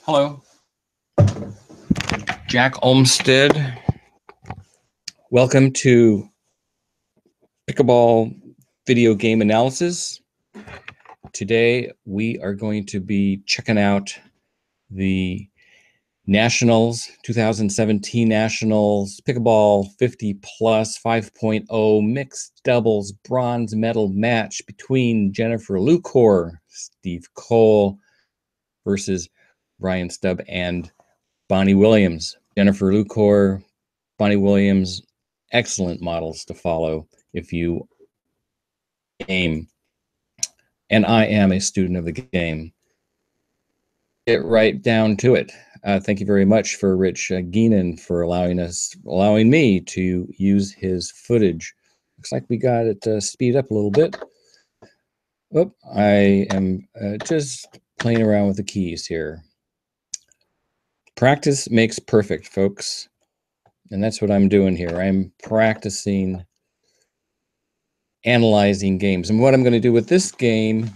Hello, Jack Olmsted. Welcome to Pickleball video game analysis. Today we are going to be checking out the Nationals, 2017 Nationals Pickleball 50 plus 5.0 mixed doubles bronze medal match between Jennifer Lucore, Steve Cole versus Brian Staub and Bonnie Williams. Jennifer Lucore, Bonnie Williams, excellent models to follow if you game. And I am a student of the game. Get right down to it. Thank you very much for Rich Geenan for allowing me to use his footage. Looks like we got it speed up a little bit. Oh, I am just playing around with the keys here. Practice makes perfect, folks. And that's what I'm doing here. I'm practicing analyzing games. And what I'm going to do with this game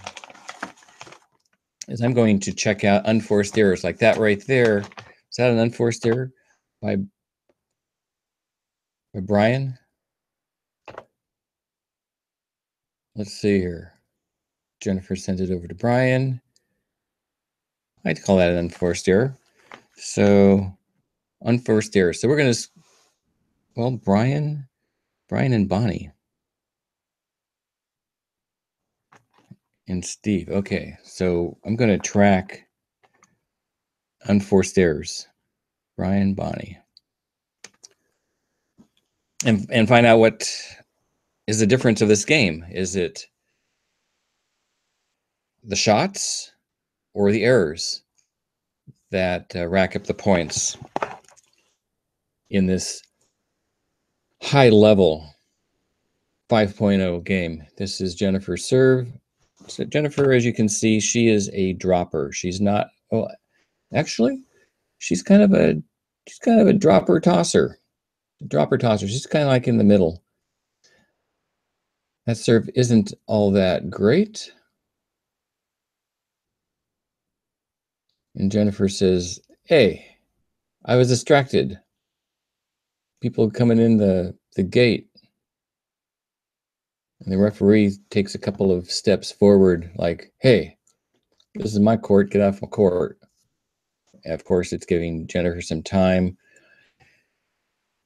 is I'm going to check out unforced errors like that right there. Is that an unforced error by Brian? Let's see here. Jennifer sent it over to Brian. I'd call that an unforced error. So unforced error. So we're going to, well, Brian and Bonnie. And Steve. Okay, so I'm going to track unforced errors. Brian, Bonnie. And find out what is the difference of this game. Is it the shots or the errors that rack up the points in this high level 5.0 game? This is Jennifer's serve. So Jennifer, as you can see, she is a dropper. She's not, well, actually, she's kind of a dropper tosser. She's kind of like in the middle. That serve isn't all that great. And Jennifer says, hey, I was distracted. People coming in the gate. And the referee takes a couple of steps forward, like, hey, this is my court, get off my court. And of course, it's giving Jennifer some time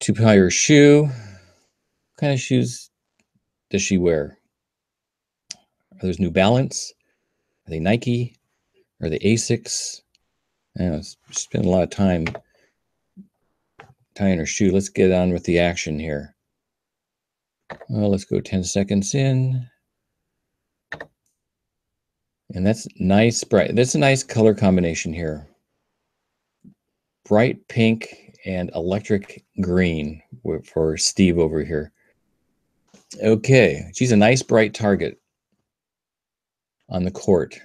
to tie her shoe. What kind of shoes does she wear? Are those New Balance? Are they Nike? Are they Asics? I don't know, spent a lot of time tying her shoe. Let's get on with the action here. Well, let's go 10 seconds in. And that's nice, bright. That's a nice color combination here. Bright pink and electric green for Steve over here. Okay, she's a nice bright target on the court.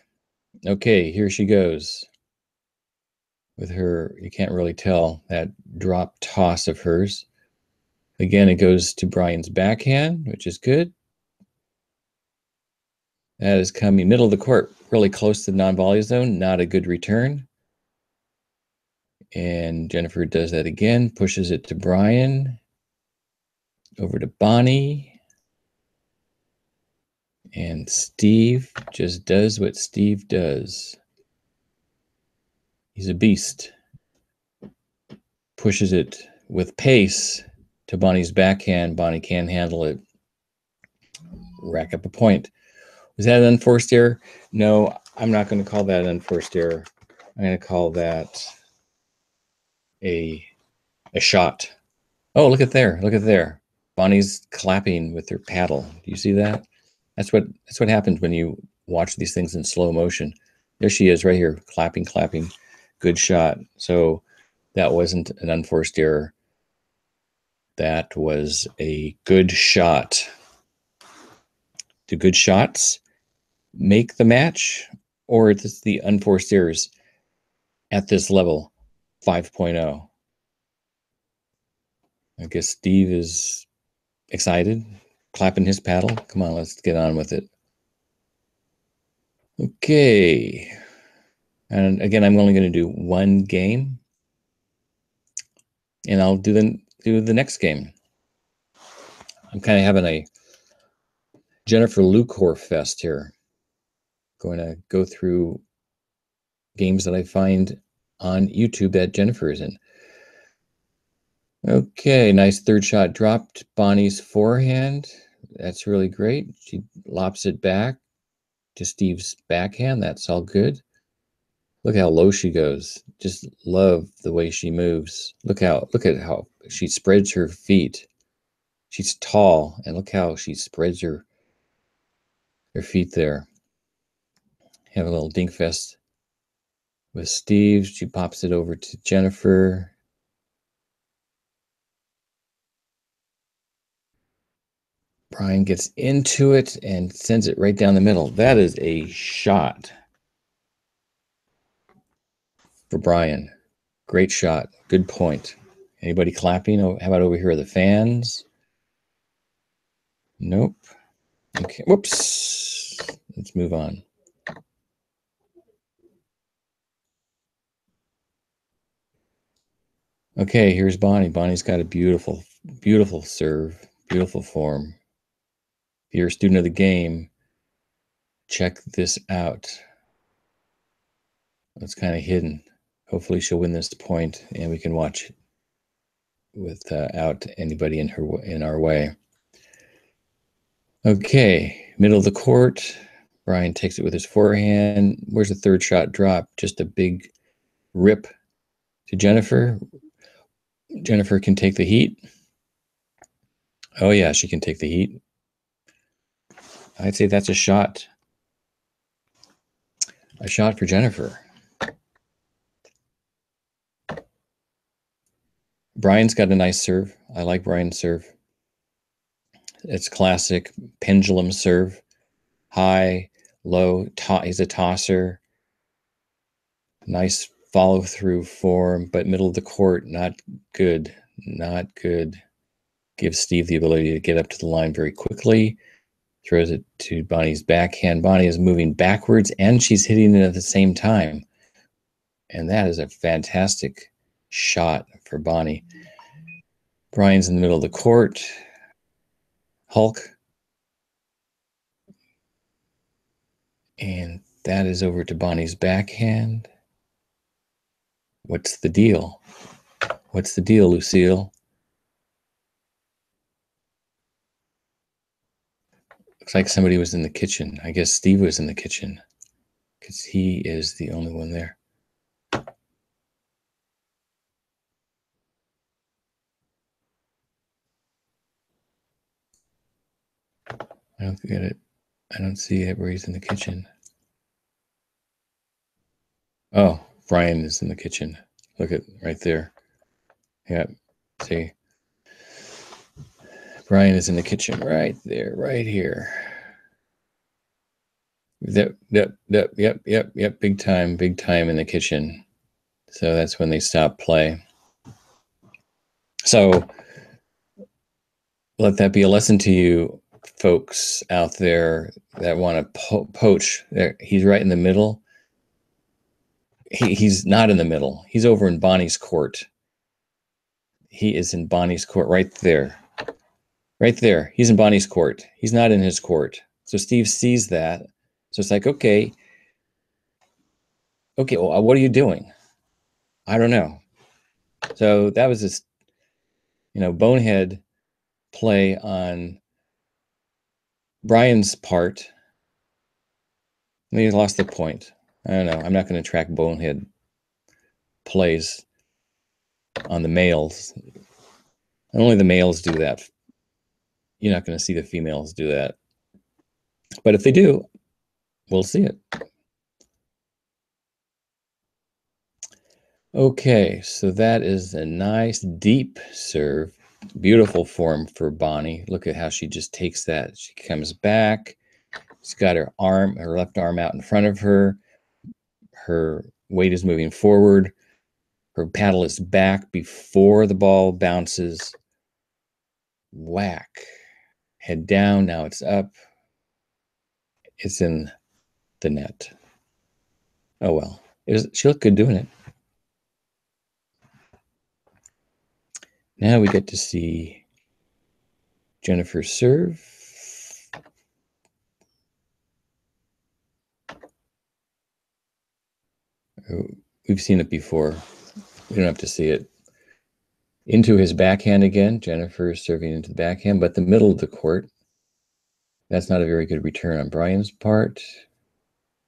Okay, here she goes. With her, you can't really tell that drop toss of hers. Again, it goes to Brian's backhand, which is good. That is coming middle of the court, really close to the non-volley zone. Not a good return. And Jennifer does that again, pushes it to Brian. Over to Bonnie. And Steve just does what Steve does. He's a beast. Pushes it with pace to Bonnie's backhand. Bonnie can't handle it. Rack up a point. Was that an unforced error? No, I'm not going to call that an unforced error. I'm going to call that a shot. Oh, look at there. Look at there. Bonnie's clapping with her paddle. Do you see that? That's what happens when you watch these things in slow motion. There she is right here, clapping. Good shot. So that wasn't an unforced error. That was a good shot. Do good shots make the match, or is this the unforced errors at this level, 5.0? I guess Steve is excited, clapping his paddle. Come on, let's get on with it. Okay. And again, I'm only going to do one game, and I'll do the next game. I'm kind of having a Jennifer Lucore fest here. Going to go through games that I find on YouTube that Jennifer is in. Okay, nice third shot. Dropped Bonnie's forehand. That's really great. She lops it back to Steve's backhand. That's all good. Look how low she goes. Just love the way she moves. Look at how she spreads her feet. She's tall, and look how she spreads her feet there. Have a little dink fest with Steve. She pops it over to Jennifer. Brian gets into it and sends it right down the middle. That is a shot for Brian. Great shot. Good point. Anybody clapping? Oh, how about over here? The fans? Nope. Okay. Whoops. Let's move on. Okay, here's Bonnie. Bonnie's got a beautiful, beautiful serve, beautiful form. If you're a student of the game, check this out. It's kind of hidden. Hopefully she'll win this point and we can watch it without anybody in our way. Okay, middle of the court. Brian takes it with his forehand. Where's the third shot drop? Just a big rip to Jennifer. Jennifer can take the heat. Oh yeah, she can take the heat. I'd say that's a shot. A shot for Jennifer. Brian's got a nice serve. I like Brian's serve. It's classic pendulum serve. High, low, he's a tosser. Nice follow through form, but middle of the court, not good. Not good. Gives Steve the ability to get up to the line very quickly. Throws it to Bonnie's backhand. Bonnie is moving backwards and she's hitting it at the same time. And that is a fantastic shot for Bonnie. Brian's in the middle of the court. Hulk. And that is over to Bonnie's backhand. What's the deal? What's the deal, Lucille? Looks like somebody was in the kitchen. I guess Steve was in the kitchen because he is the only one there. I don't get it. I don't see it where he's in the kitchen. Oh, Brian is in the kitchen. Look at right there. Yeah, see. Brian is in the kitchen right there, right here. Yep. Big time in the kitchen. So that's when they stop play. So let that be a lesson to you folks out there that want to poach. He's right in the middle. He's not in the middle. He's over in Bonnie's court. He is in Bonnie's court right there. Right there. He's in Bonnie's court. He's not in his court. So Steve sees that. So it's like, okay, well, what are you doing? I don't know. So that was this, bonehead play on Brian's part. And he lost the point. I don't know. I'm not going to track bonehead plays on the males. And only the males do that. You're not going to see the females do that. But if they do, we'll see it. Okay, so that is a nice deep serve. Beautiful form for Bonnie. Look at how she just takes that. She comes back. She's got her left arm out in front of her. Her weight is moving forward. Her paddle is back before the ball bounces. Whack. Head down. Now it's up. It's in the net. Oh well. She looked good doing it. Now we get to see Jennifer serve. We've seen it before. We don't have to see it. Into his backhand again. Jennifer serving into the backhand, but the middle of the court. That's not a very good return on Brian's part.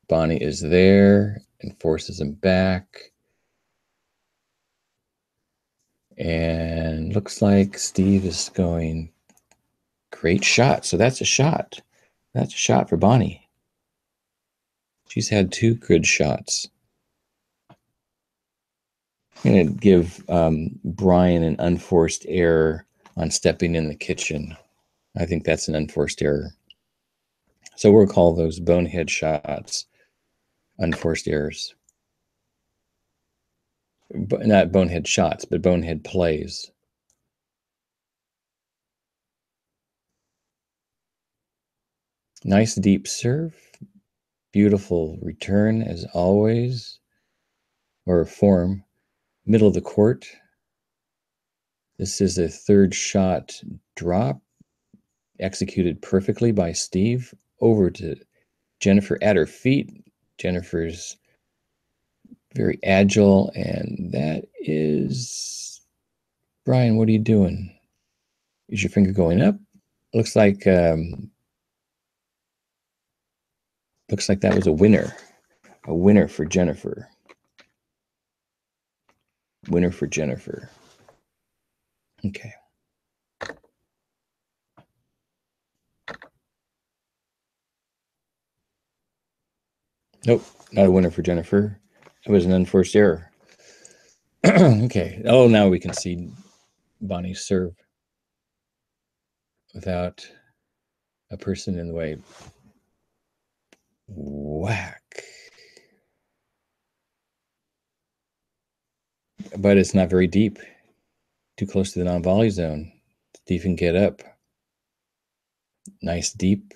Bonnie is there and forces him back. And looks like Steve is going, great shot. So that's a shot. That's a shot for Bonnie. She's had 2 good shots. I'm going to give Brian an unforced error on stepping in the kitchen. I think that's an unforced error. So we'll call those bonehead shots unforced errors. Not bonehead shots, but bonehead plays. Nice deep serve. Beautiful return as always. Or form. Middle of the court. This is a 3rd shot drop. Executed perfectly by Steve. Over to Jennifer at her feet. Jennifer's very agile, and that is Brian. What are you doing? Is your finger going up? Looks like that was a winner for Jennifer. Winner for Jennifer. Okay. Nope, not a winner for Jennifer. It was an unforced error. Okay. Oh, now we can see Bonnie serve without a person in the way. Whack. But it's not very deep. Too close to the non-volley zone. Steve can get up. Nice deep.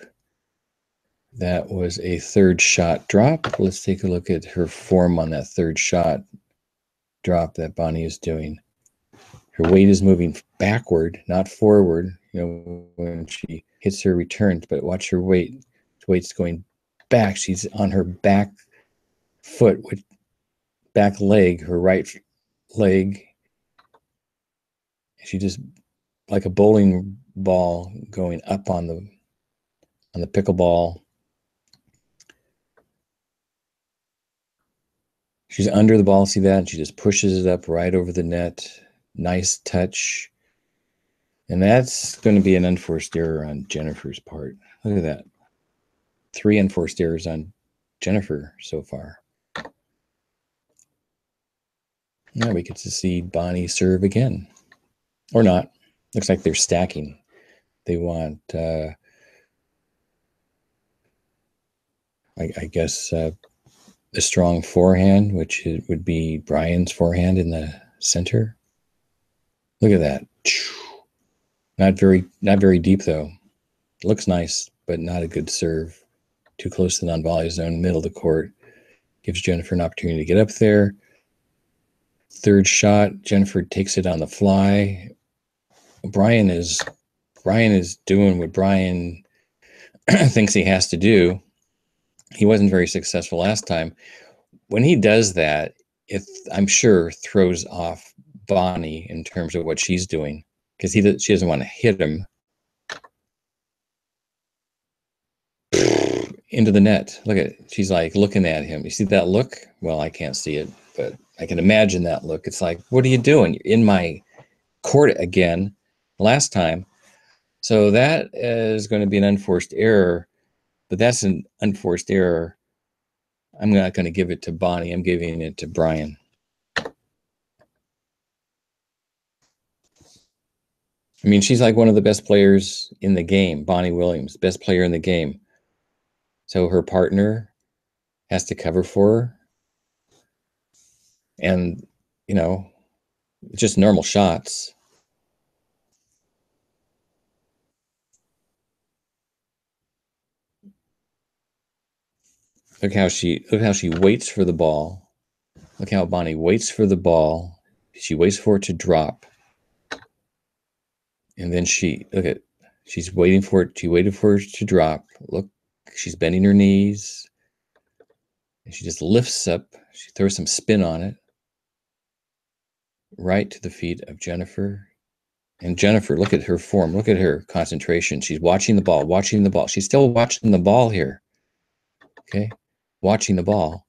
That was a 3rd shot drop. Let's take a look at her form on that 3rd shot drop that Bonnie is doing. Her weight is moving backward, not forward, when she hits her returns, but watch her weight. Her weight's going back. She's on her back foot, with back leg, her right leg. She just, like a bowling ball, going up on the pickleball. She's under the ball, see that? And she just pushes it up right over the net. Nice touch. And that's going to be an unforced error on Jennifer's part. Look at that. 3 unforced errors on Jennifer so far. Now we get to see Bonnie serve again. Or not. Looks like they're stacking. They want, I guess, a strong forehand, which would be Brian's forehand in the center. Look at that. Not very deep though. Looks nice, but not a good serve. Too close to the non-volley zone, middle of the court. Gives Jennifer an opportunity to get up there. 3rd shot, Jennifer takes it on the fly. Brian is doing what Brian thinks he has to do. He wasn't very successful last time. When he does that, I'm sure throws off Bonnie in terms of what she's doing, because she doesn't want to hit him into the net. Look at it. She's like looking at him. You see that look? Well, I can't see it, but I can imagine that look. It's like, what are you doing? You're in my court again, last time. So that is going to be an unforced error, but that's an unforced error. I'm not going to give it to Bonnie. I'm giving it to Brian. I mean, she's like one of the best players in the game. Bonnie Williams, best player in the game. So her partner has to cover for her. And, just normal shots. Look how she waits for the ball. Look how Bonnie waits for the ball. She waits for it to drop. And then she's waiting for it. She waited for it to drop. Look, she's bending her knees. And she just lifts up. She throws some spin on it. Right to the feet of Jennifer. And Jennifer, look at her form. Look at her concentration. She's watching the ball, watching the ball. She's still watching the ball here. Okay. Watching the ball.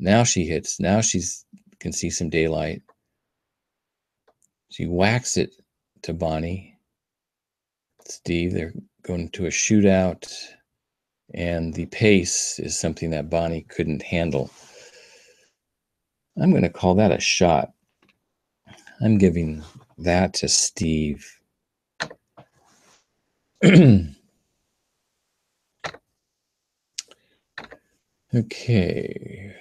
Now she hits. Now she's can see some daylight. She whacks it to Bonnie. Steve, they're going to a shootout. And the pace is something that Bonnie couldn't handle. I'm going to call that a shot. I'm giving that to Steve. Okay.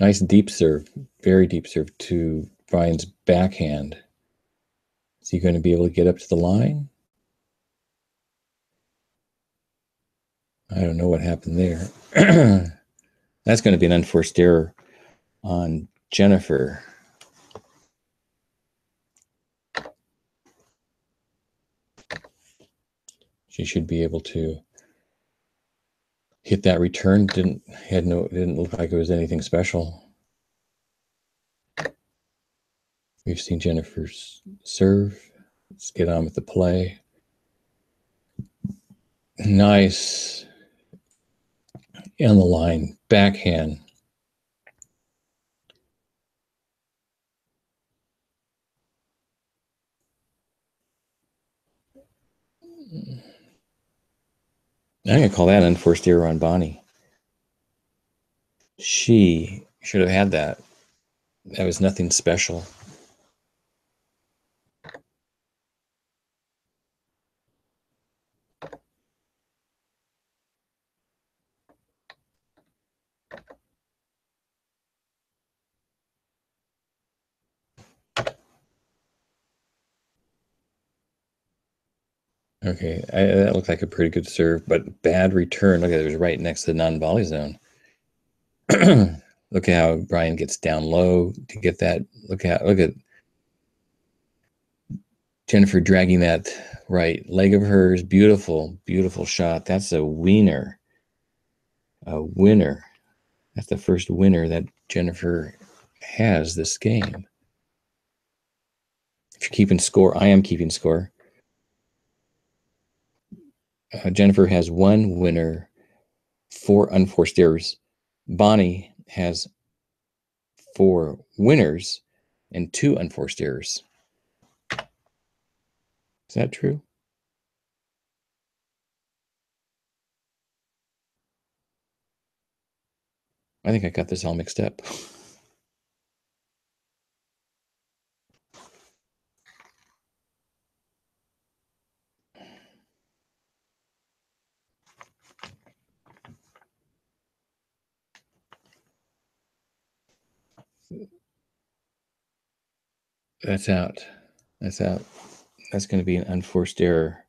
Nice deep serve, very deep serve to Brian's backhand. Is he going to be able to get up to the line? I don't know what happened there. That's going to be an unforced error on Jennifer. She should be able to hit that return. Didn't look like it was anything special. We've seen Jennifer's serve. Let's get on with the play. Nice. On the line, backhand. I'm going to call that unforced error on Bonnie. She should have had that. That was nothing special. Okay, that looked like a pretty good serve, but bad return. Look at it, it was right next to the non-volley zone. Look at how Brian gets down low to get that. Look at Jennifer dragging that right leg of hers. Beautiful, beautiful shot. That's a wiener. A winner. That's the first winner that Jennifer has this game. If you're keeping score, I am keeping score. Jennifer has one winner, 4 unforced errors. Bonnie has 4 winners and 2 unforced errors. Is that true? I think I got this all mixed up. That's out. That's out. That's going to be an unforced error.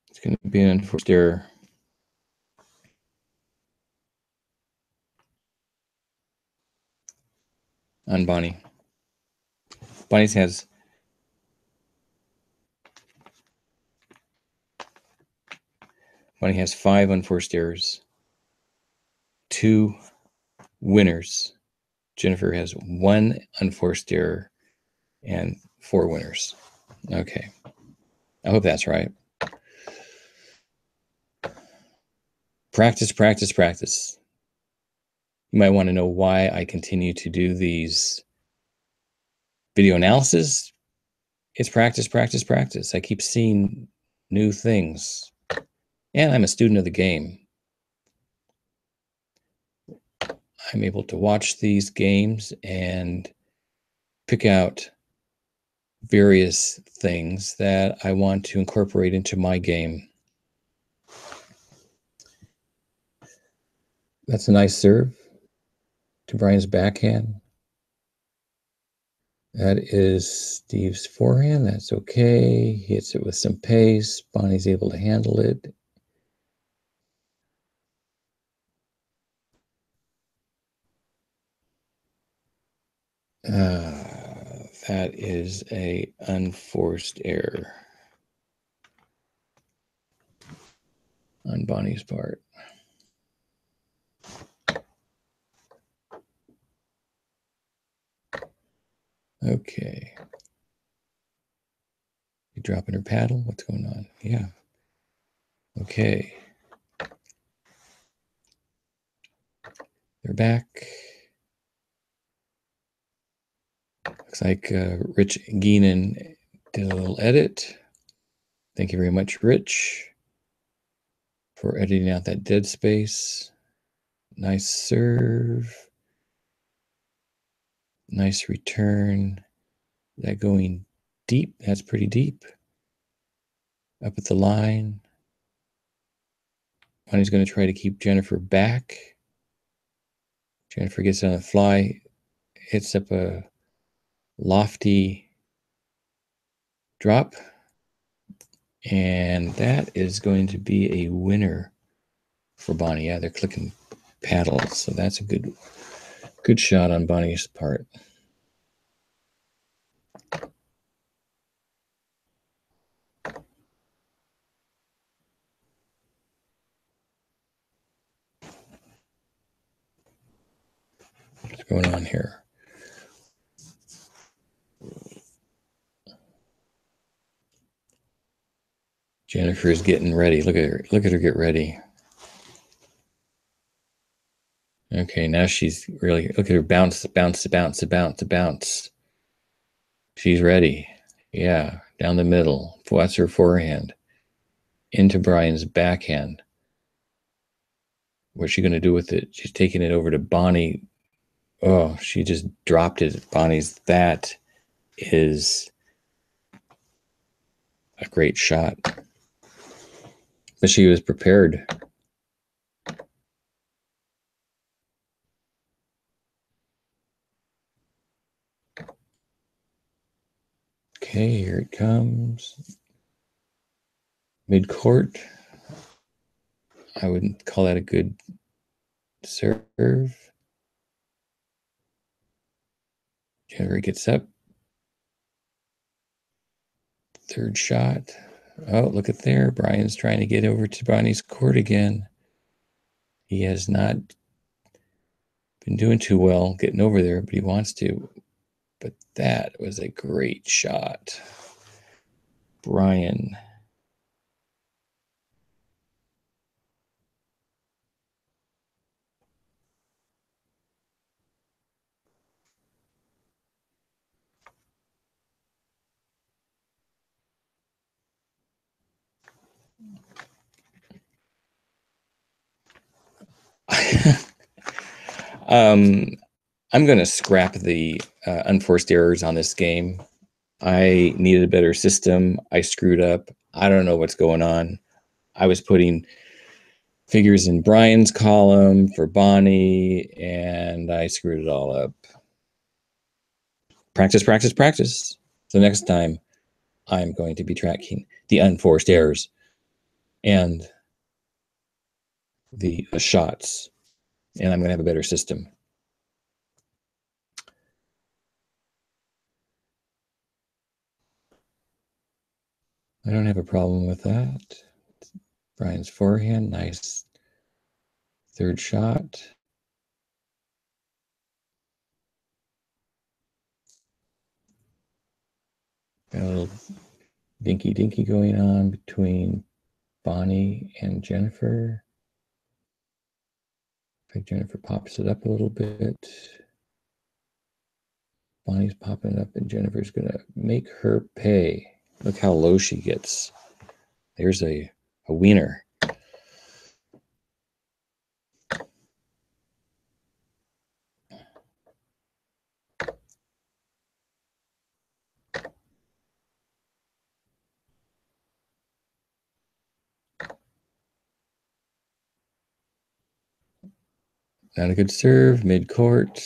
It's going to be an unforced error. On Bonnie. Bonnie has 5 unforced errors, 2 winners. Jennifer has 1 unforced error and 4 winners. Okay. I hope that's right. Practice, practice, practice. You might want to know why I continue to do these video analysis. It's practice, practice, practice. I keep seeing new things. And I'm a student of the game. I'm able to watch these games and pick out various things that I want to incorporate into my game. That's a nice serve to Brian's backhand. That is Steve's forehand. That's okay. He hits it with some pace. Bonnie's able to handle it. That is a unforced error on Bonnie's part. Okay. You dropping her paddle? What's going on? Yeah. Okay. They're back. Looks like Rich Geenan did a little edit. Thank you very much, Rich, for editing out that dead space. Nice serve. Nice return. That going deep. That's pretty deep. Up at the line. Bonnie's going to try to keep Jennifer back. Jennifer gets on the fly, hits up a lofty drop. And that is going to be a winner for Bonnie. Yeah, they're clicking paddles. So that's a good shot on Bonnie's part. What's going on here? Jennifer is getting ready. Look at her. Look at her get ready. Okay, now she's really, look at her bounce, bounce, bounce, bounce, bounce. She's ready. Yeah, down the middle. That's her forehand. Into Brian's backhand. What's she going to do with it? She's taking it over to Bonnie. Oh, she just dropped it. Bonnie's, that is a great shot. But she was prepared. Okay, here it comes. Mid-court. I wouldn't call that a good serve. Jennifer gets up. Third shot. Oh, look at there. Brian's trying to get over to Bonnie's court again. He has not been doing too well getting over there, but he wants to. But that was a great shot. Brian. I'm going to scrap the unforced errors on this game. I needed a better system. I screwed up. I don't know what's going on. I was putting figures in Brian's column for Bonnie, and I screwed it all up. Practice, practice, practice. So next time, I'm going to be tracking the unforced errors and the shots, and I'm going to have a better system. I don't have a problem with that. Brian's forehand, nice third shot. Got a little dinky dinky going on between Bonnie and Jennifer. I think Jennifer pops it up a little bit. Bonnie's popping it up, and Jennifer's going to make her pay. Look how low she gets. There's a wiener. Not a good serve, mid-court.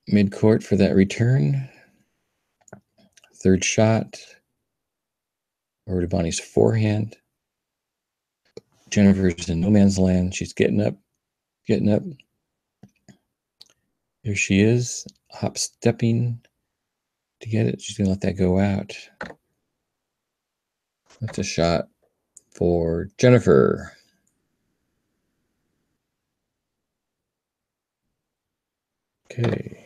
Mid-court for that return. Third shot. Over to Bonnie's forehand. Jennifer's in no man's land. She's getting up. Here she is, hop stepping to get it. She's going to let that go out. That's a shot for Jennifer. Okay.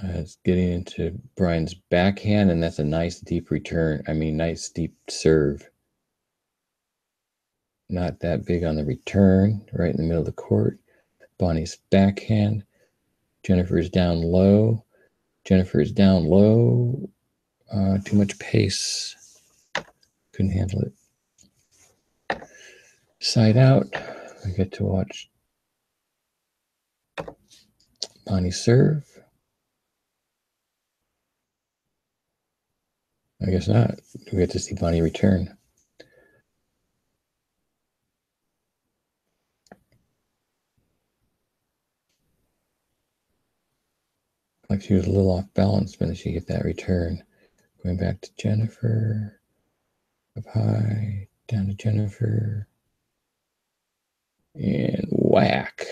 It's getting into Brian's backhand, and that's a nice deep return. I mean, nice deep serve. Not that big on the return, right in the middle of the court. Bonnie's backhand. Jennifer's down low. Jennifer's down low. Too much pace. Couldn't handle it. Side out. We get to watch Bonnie serve. I guess not. We get to see Bonnie return. Like she was a little off balance, but then she get that return. Going back to Jennifer. Up high. Down to Jennifer. And whack.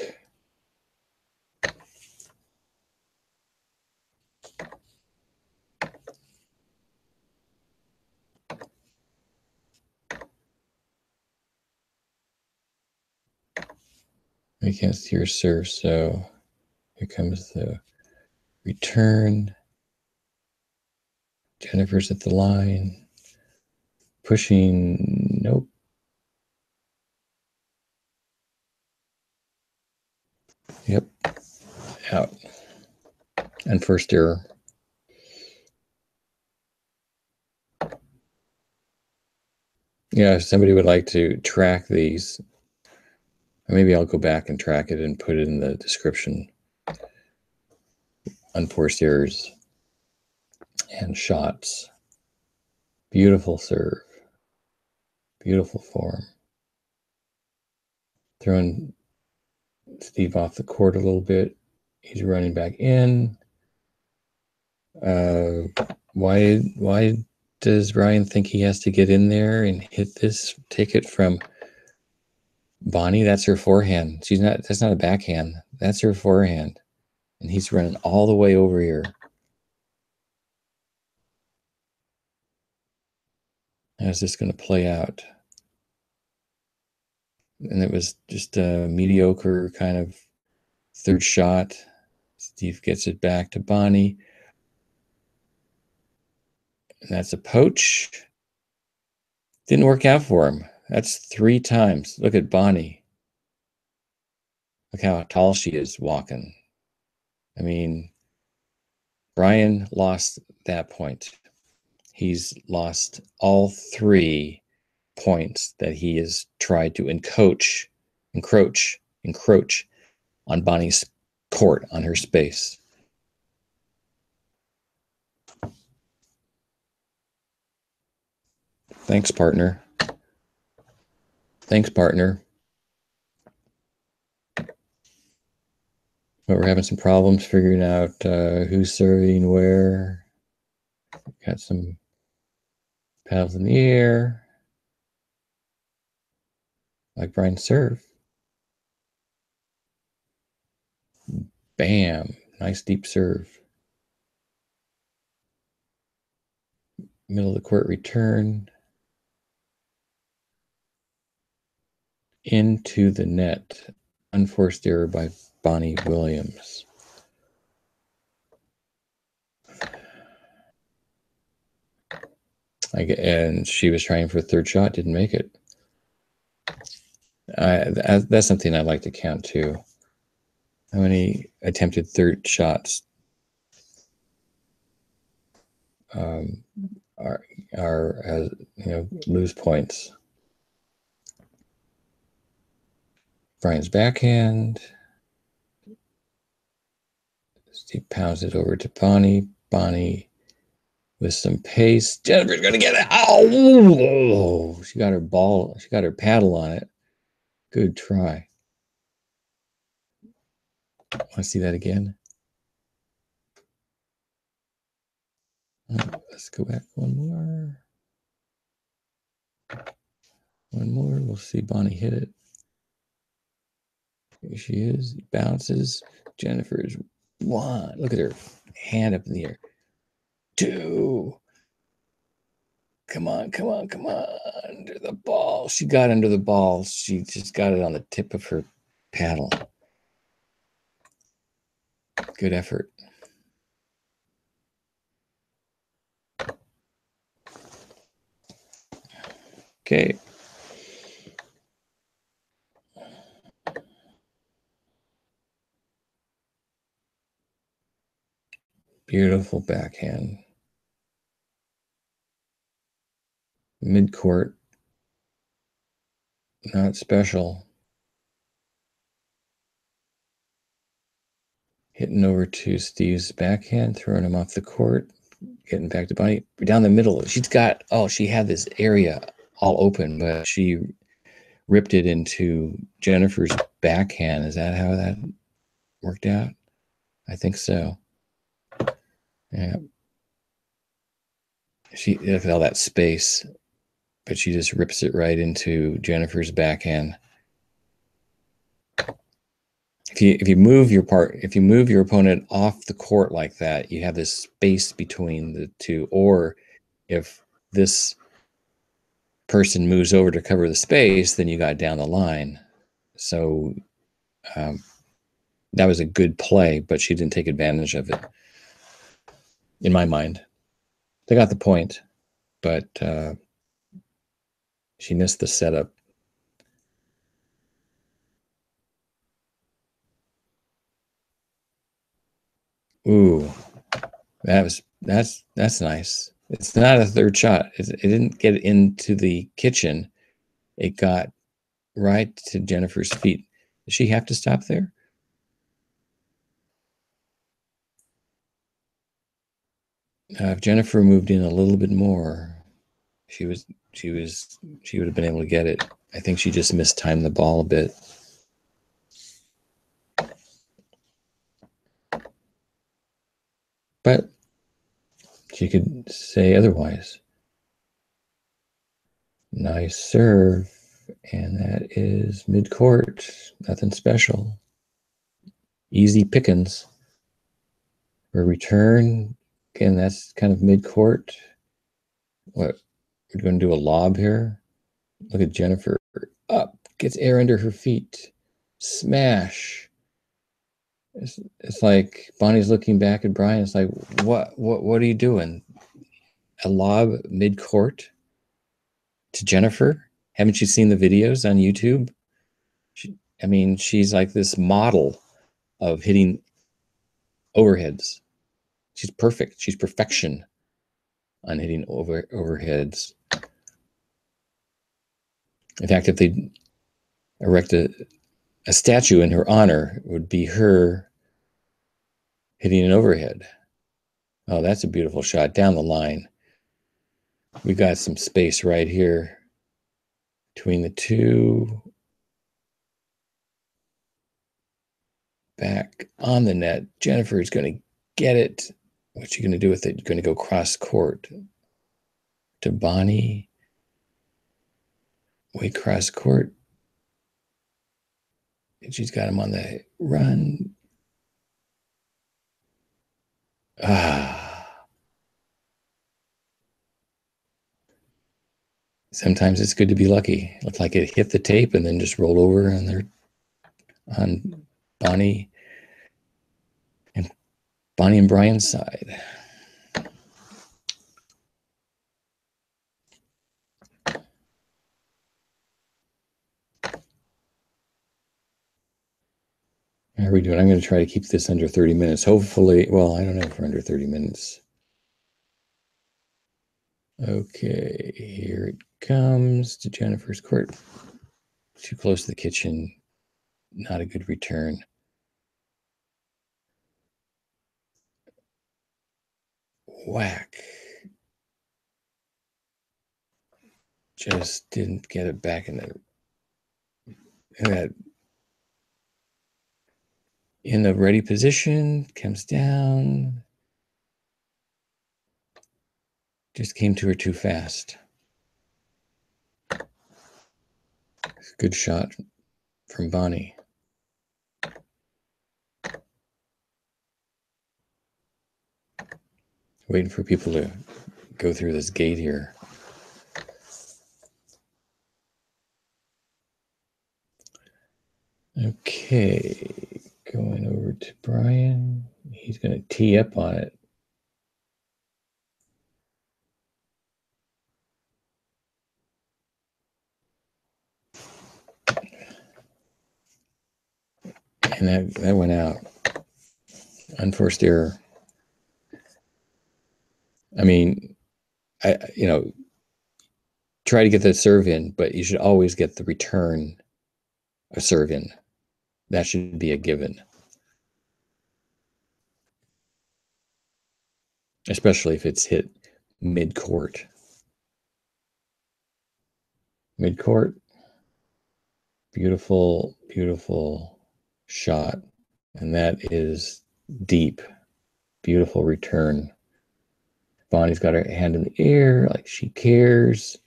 I can't see her serve, so here comes the return. Jennifer's at the line. Pushing. Nope. Yep. Out. And first error. Yeah, if somebody would like to track these, maybe I'll go back and track it and put it in the description. Unforced errors and shots. Beautiful serve. Beautiful form. Throwing Steve off the court a little bit. He's running back in. Why does Ryan think he has to get in there and hit this? Take it from Bonnie. That's her forehand. That's not a backhand. That's her forehand. And he's running all the way over here. How's this going to play out? And it was just a mediocre kind of third shot. Steve gets it back to Bonnie. And that's a poach. Didn't work out for him. That's 3 times. Look at Bonnie. Look how tall she is walking. I mean, Brian lost that point. He's lost all 3 points that he has tried to encroach on Bonnie's court, on her space. Thanks, partner. But we're having some problems figuring out who's serving where. Got some paddles in the air. Like Brian's serve. Bam. Nice deep serve. Middle of the court return. Into the net. Unforced error by Bonnie Williams. And she was trying for a third shot, didn't make it. That's something I'd like to count too. How many attempted third shots are lose points? Brian's backhand. She pounds it over to Bonnie. Bonnie with some pace. Jennifer's gonna get it. Oh, she got her ball. She got her paddle on it. Good try. Want to see that again? Let's go back one more. One more. We'll see Bonnie hit it. Here she is. Bounces. Jennifer's one. Look at her hand up in the air. Two. Come on, come on, come on. Under the ball. She got under the ball. She just got it on the tip of her paddle. Good effort. Okay. Beautiful backhand. Mid-court. Not special. Hitting over to Steve's backhand, throwing him off the court, getting back to Bonnie. Down the middle. She's got, she had this area all open, but she ripped it into Jennifer's backhand. Is that how that worked out? I think so. Yeah. She look at all that space, but she just rips it right into Jennifer's backhand. If you move your opponent off the court like that, you have this space between the two. Or if this person moves over to cover the space, then you got down the line. So that was a good play, but she didn't take advantage of it. In my mind, they got the point, but she missed the setup. Ooh, that's nice. It's not a third shot. It didn't get into the kitchen. It got right to Jennifer's feet. Does she have to stop there? If Jennifer moved in a little bit more, she would have been able to get it. I think she just mistimed the ball a bit. But she could say otherwise. Nice serve. And that is mid-court. Nothing special. Easy pickings. For return, again, that's kind of mid-court. What, we're going to do a lob here. Look at Jennifer. Up. Gets air under her feet. Smash. It's like Bonnie's looking back at Brian. It's like, what are you doing? A lob mid-court to Jennifer? Haven't you seen the videos on YouTube? She's like this model of hitting overheads. She's perfect. She's perfection on hitting overheads. In fact, if they erect a statue in her honor, it would be her hitting an overhead. Oh, that's a beautiful shot down the line. We got some space right here between the two. Back on the net. Jennifer is going to get it. What's she going to do with it? You're going to go cross court to Bonnie. Way cross court. And she's got him on the run. Sometimes it's good to be lucky. It looked like it hit the tape and then just rolled over on Bonnie and Brian's side. How are we doing? I'm going to try to keep this under 30 minutes. Hopefully, well, I don't know if we're under 30 minutes. Okay, here it comes to Jennifer's court. Too close to the kitchen. Not a good return. Whack. Just didn't get it back in the ready position. Comes down. Just came to her too fast. Good shot from Bonnie. Waiting for people to go through this gate here. Okay, going over to Brian. He's going to tee up on it. And that went out. Unforced error. I mean, try to get the serve in, but you should always get the return a serve in. That should be a given. Especially if it's hit mid-court. Mid-court. Beautiful, beautiful shot. And that is deep. Beautiful return. Bonnie's got her hand in the air like she cares.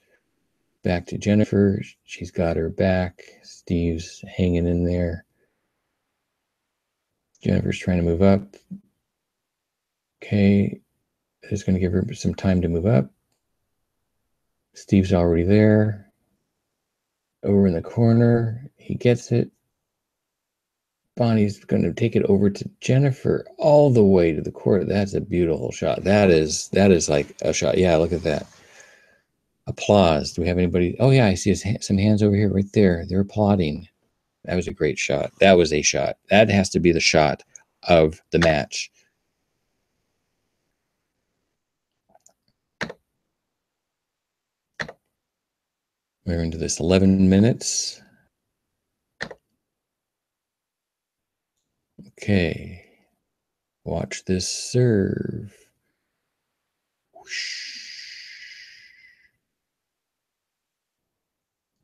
Back to Jennifer. She's got her back. Steve's hanging in there. Jennifer's trying to move up. Okay. Just going to give her some time to move up. Steve's already there. Over in the corner. He gets it. Bonnie's going to take it over to Jennifer all the way to the court. That's a beautiful shot. That is like a shot. Yeah, look at that. Applause. Do we have anybody? Oh, yeah, I see some hands over here right there. They're applauding. That was a great shot. That was a shot. That has to be the shot of the match. We're into this 11 minutes. Okay. Watch this serve. Whoosh.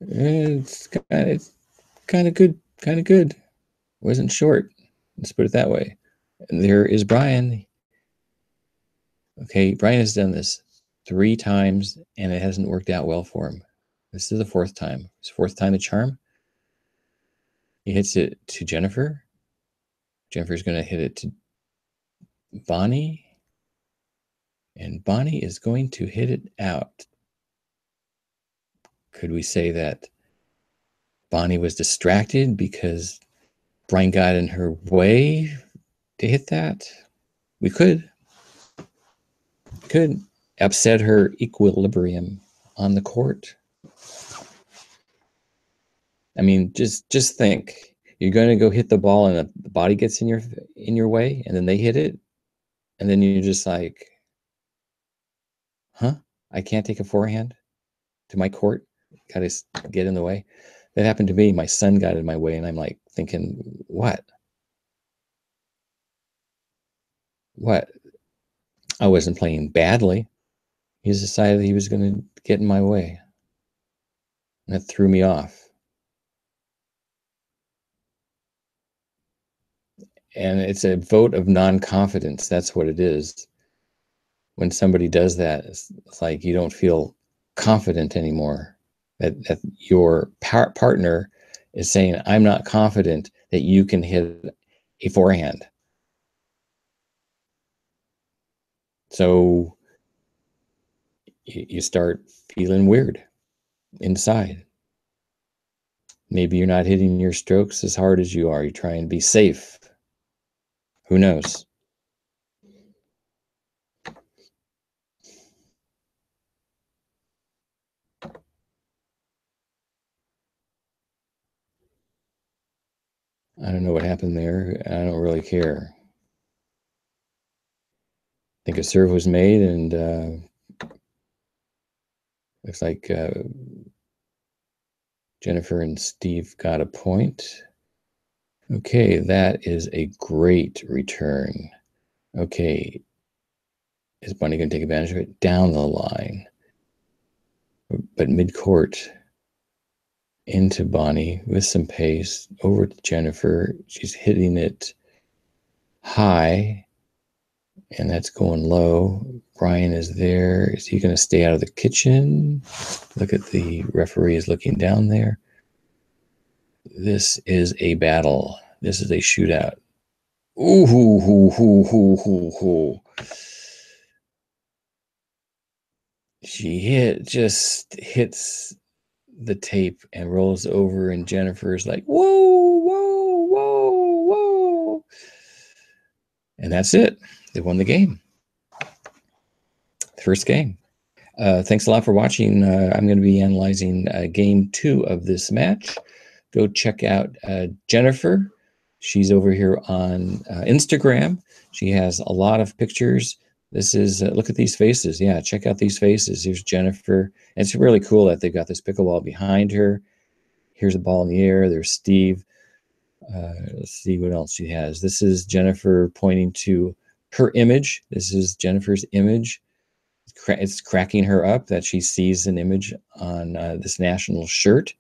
It's kind of good. Wasn't short. Let's put it that way. And there is Brian. Okay, Brian has done this 3 times, and it hasn't worked out well for him. This is the 4th time. His 4th time the charm. He hits it to Jennifer. Jennifer's going to hit it to Bonnie. And Bonnie is going to hit it out. Could we say that Bonnie was distracted because Brian got in her way to hit that? We could upset her equilibrium on the court. I mean, just think. You're going to go hit the ball and the body gets in your way, and then they hit it, and then you're just like, huh? I can't take a forehand to my court. Got to get in the way. That happened to me. My son got in my way, and I'm like thinking, what? I wasn't playing badly. He just decided he was going to get in my way. And that threw me off. And it's a vote of non-confidence. That's what it is. When somebody does that, it's like you don't feel confident anymore. That your partner is saying, I'm not confident that you can hit a forehand. So you start feeling weird inside. Maybe you're not hitting your strokes as hard as you are. You try and be safe. Who knows? I don't know what happened there. I don't really care. I think a serve was made, and looks like Jennifer and Steve got a point. Okay, that is a great return. Okay, Is Bonnie going to take advantage of it? Down the line. But mid-court into Bonnie with some pace. Over to Jennifer. She's hitting it high. And that's going low. Brian is there. Is he going to stay out of the kitchen? Look at the referee is looking down there. This is a battle. This is a shootout. Ooh, hoo, hoo, hoo, hoo, hoo, hoo. She just hits the tape and rolls over, and Jennifer's like, whoa, whoa, whoa, whoa. And that's it. They won the game. First game. Thanks a lot for watching. I'm going to be analyzing game 2 of this match. Go check out Jennifer. She's over here on Instagram. She has a lot of pictures. This is, look at these faces. Yeah, check out these faces. Here's Jennifer. And it's really cool that they've got this pickleball behind her. Here's a ball in the air. There's Steve. Let's see what else she has. This is Jennifer pointing to her image. This is Jennifer's image. It's cracking her up that she sees an image on this national shirt.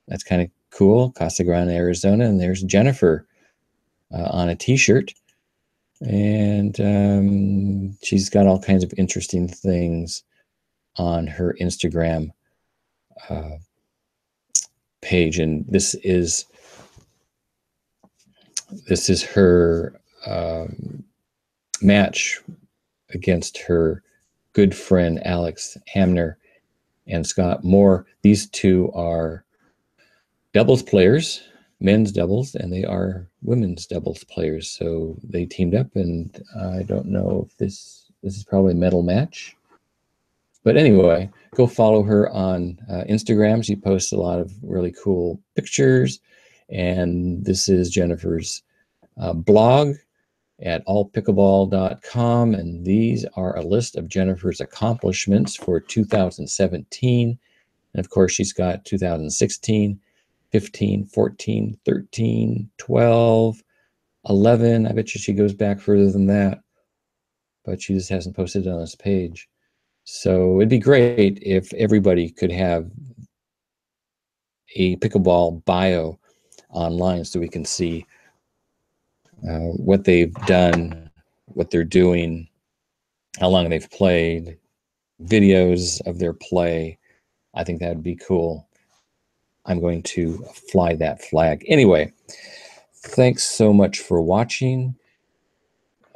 That's kind of cool. Casa Grande, Arizona. And there's Jennifer on a t-shirt. And she's got all kinds of interesting things on her Instagram page. And this is her match against her good friend Alex Hamner and Scott Moore. These two are doubles players, men's doubles, and they are women's doubles players. So they teamed up, and I don't know if this is probably a medal match. But anyway, go follow her on Instagram. She posts a lot of really cool pictures. And this is Jennifer's blog at allpickleball.com. And these are a list of Jennifer's accomplishments for 2017. And of course, she's got 2016, 15, 14, 13, 12, 11. I bet you she goes back further than that, but she just hasn't posted it on this page. So it'd be great if everybody could have a pickleball bio online so we can see what they've done, what they're doing, how long they've played, videos of their play. I think that would be cool. I'm going to fly that flag. Anyway, thanks so much for watching.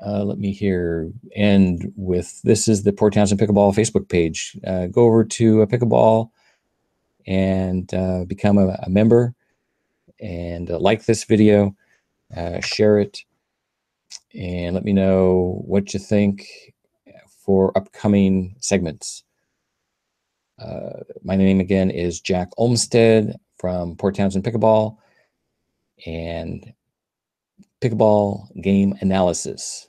Let me here end with, this is the Port Townsend Pickleball Facebook page. Go over to a Pickleball and become a member, and like this video, share it, and let me know what you think for upcoming segments. My name again is Jack Olmsted from Port Townsend Pickleball and Pickleball Game Analysis.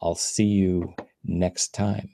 I'll see you next time.